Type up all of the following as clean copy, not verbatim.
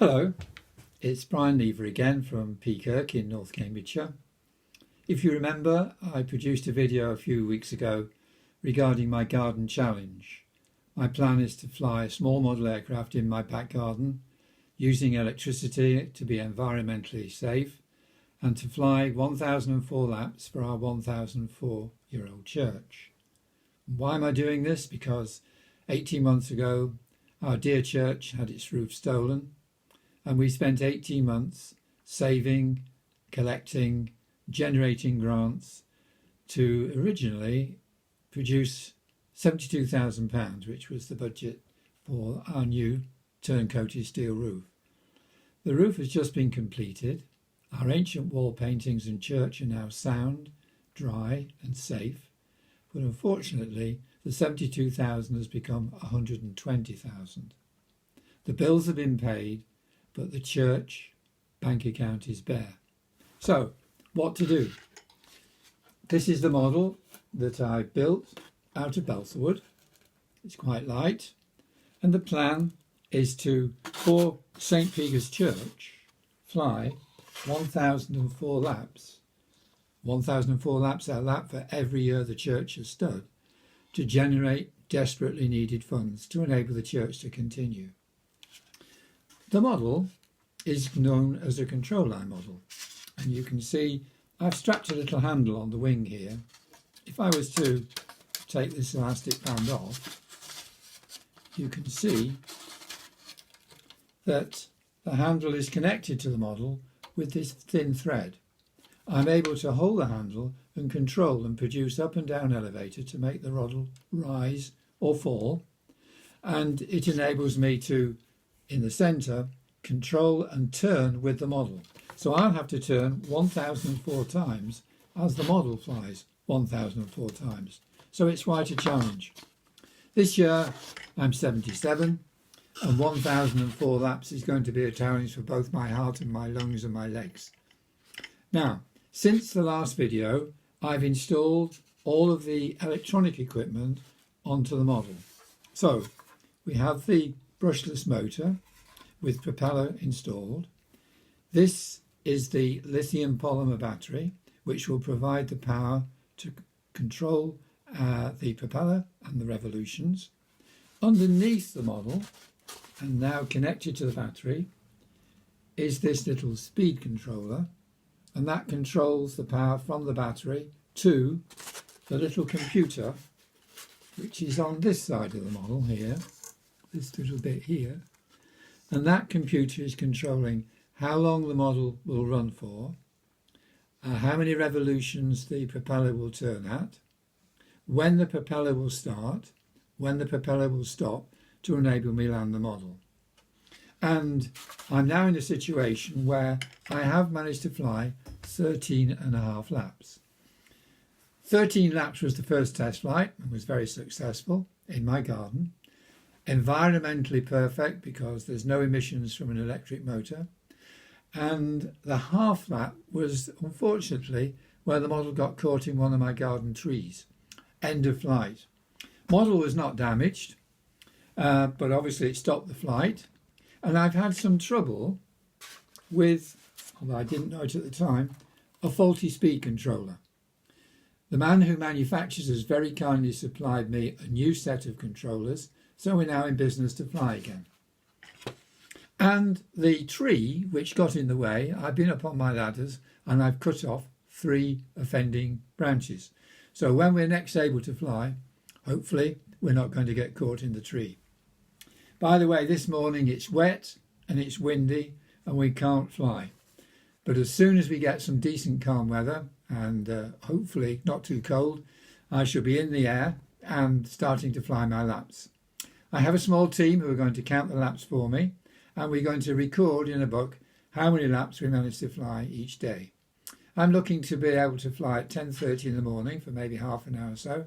Hello, it's Brian Lever again from Peakirk in North Cambridgeshire. If you remember, I produced a video a few weeks ago regarding my garden challenge. My plan is to fly a small model aircraft in my back garden using electricity to be environmentally safe and to fly 1004 laps for our 1004-year-old church. Why am I doing this? Because 18 months ago our dear church had its roof stolen, and we spent 18 months saving, collecting, generating grants to originally produce £72,000, which was the budget for our new turn-coated steel roof. The roof has just been completed. Our ancient wall paintings and church are now sound, dry and safe, but unfortunately the 72,000 has become 120,000. The bills have been paid, but the church bank account is bare. So, what to do? This is the model that I built out of balsa wood. It's quite light, and the plan is to, for St. Peter's Church, fly 1004 laps. 1004 laps a lap for every year the church has stood, to generate desperately needed funds to enable the church to continue. The model is known as a control line model, and you can see I've strapped a little handle on the wing here. If I was to take this elastic band off, you can see that the handle is connected to the model with this thin thread. I'm able to hold the handle and control and produce up and down elevator to make the model rise or fall, and it enables me to, in the centre, control and turn with the model. So I'll have to turn 1004 times as the model flies 1004 times. So it's quite a challenge. This year I'm 77, and 1004 laps is going to be a challenge for both my heart and my lungs and my legs. Now, since the last video, I've installed all of the electronic equipment onto the model. So we have the brushless motor with propeller installed. This is the lithium polymer battery, which will provide the power to control the propeller and the revolutions. Underneath the model, and now connected to the battery, is this little speed controller, and that controls the power from the battery to the little computer, which is on this side of the model here, this little bit here. And that computer is controlling how long the model will run for, how many revolutions the propeller will turn at, when the propeller will start, when the propeller will stop, to enable me land the model. And I'm now in a situation where I have managed to fly 13.5 laps. 13 laps was the first test flight and was very successful in my garden. Environmentally perfect because there's no emissions from an electric motor, and the half lap was unfortunately where the model got caught in one of my garden trees. End of flight. Model was not damaged, but obviously it stopped the flight, and I've had some trouble with, although I didn't know it at the time, a faulty speed controller. The man who manufactures has very kindly supplied me a new set of controllers, so we're now in business to fly again. And the tree which got in the way, I've been up on my ladders and I've cut off 3 offending branches. So when we're next able to fly, hopefully we're not going to get caught in the tree. By the way, this morning it's wet and it's windy and we can't fly. But as soon as we get some decent calm weather and hopefully not too cold, I shall be in the air and starting to fly my laps. I have a small team who are going to count the laps for me, and we're going to record in a book how many laps we manage to fly each day. I'm looking to be able to fly at 10:30 in the morning for maybe half an hour or so,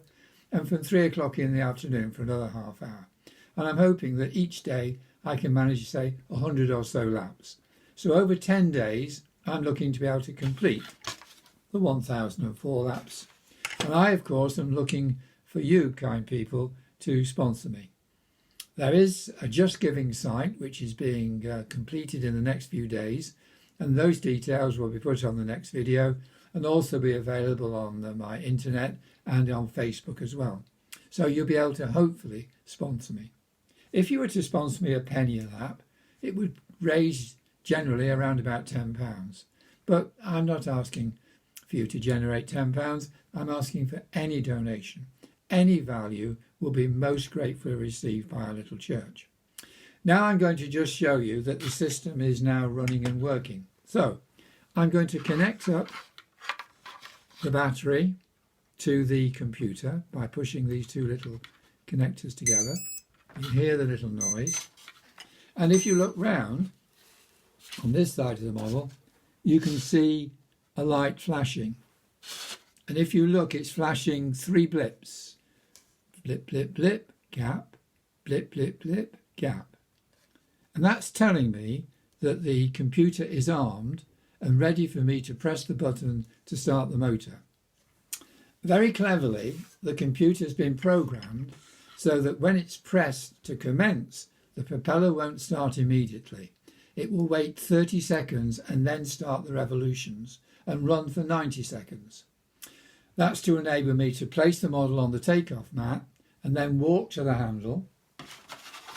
and from 3 o'clock in the afternoon for another half hour. And I'm hoping that each day I can manage to say 100 or so laps. So over 10 days, I'm looking to be able to complete the 1004 laps. And I, of course, am looking for you, kind people, to sponsor me. There is a Just Giving site which is being completed in the next few days, and those details will be put on the next video and also be available on my internet and on Facebook as well. So you'll be able to hopefully sponsor me. If you were to sponsor me a penny a lap, it would raise generally around about £10. But I'm not asking for you to generate £10. I'm asking for any donation. Any value will be most gratefully received by our little church. Now I'm going to just show you that the system is now running and working. So I'm going to connect up the battery to the computer by pushing these two little connectors together. You hear the little noise. And if you look round on this side of the model, you can see a light flashing. And if you look, it's flashing 3 blips. Blip, blip, blip, gap, blip, blip, blip, gap. And that's telling me that the computer is armed and ready for me to press the button to start the motor. Very cleverly, the computer's been programmed so that when it's pressed to commence, the propeller won't start immediately. It will wait 30 seconds and then start the revolutions and run for 90 seconds. That's to enable me to place the model on the takeoff mat and then walk to the handle,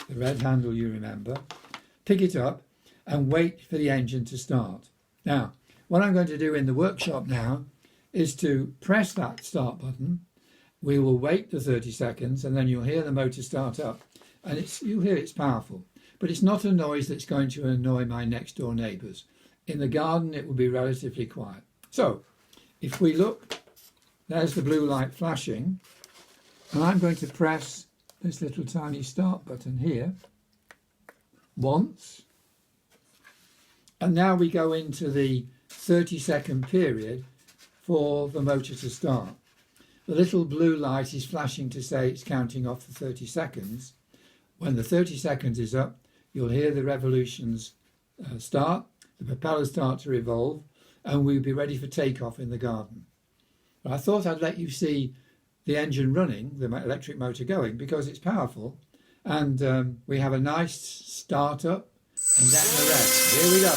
the red handle you remember, pick it up and wait for the engine to start. Now, what I'm going to do in the workshop now is to press that start button. We will wait the 30 seconds and then you'll hear the motor start up, and you'll hear it's powerful, but it's not a noise that's going to annoy my next door neighbours. In the garden it will be relatively quiet. So if we look, there's the blue light flashing, and I'm going to press this little tiny start button here once, and now we go into the 30-second period for the motor to start. The little blue light is flashing to say it's counting off the 30 seconds. When the 30 seconds is up, you'll hear the revolutions start, the propellers start to revolve, and we'll be ready for takeoff in the garden. But I thought I'd let you see the engine running, the electric motor going, because it's powerful, and we have a nice start up and then the rest. Here we go.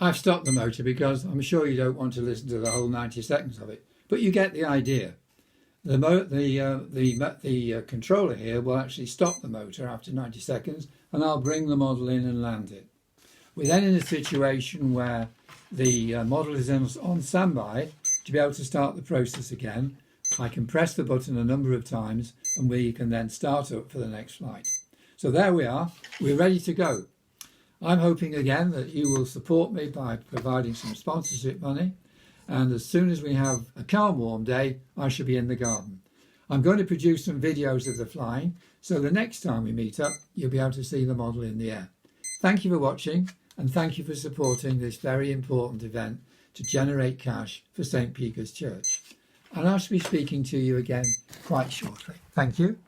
I've stopped the motor because I'm sure you don't want to listen to the whole 90 seconds of it, but you get the idea. The controller here will actually stop the motor after 90 seconds, and I'll bring the model in and land it. We're then in a situation where the model is on standby to be able to start the process again. I can press the button a number of times and we can then start up for the next flight. So there we are, we're ready to go. I'm hoping again that you will support me by providing some sponsorship money, and as soon as we have a calm, warm day, I shall be in the garden. I'm going to produce some videos of the flying, so the next time we meet up, you'll be able to see the model in the air. Thank you for watching, and thank you for supporting this very important event to generate cash for St. Peakirk's Church. And I shall be speaking to you again quite shortly. Thank you.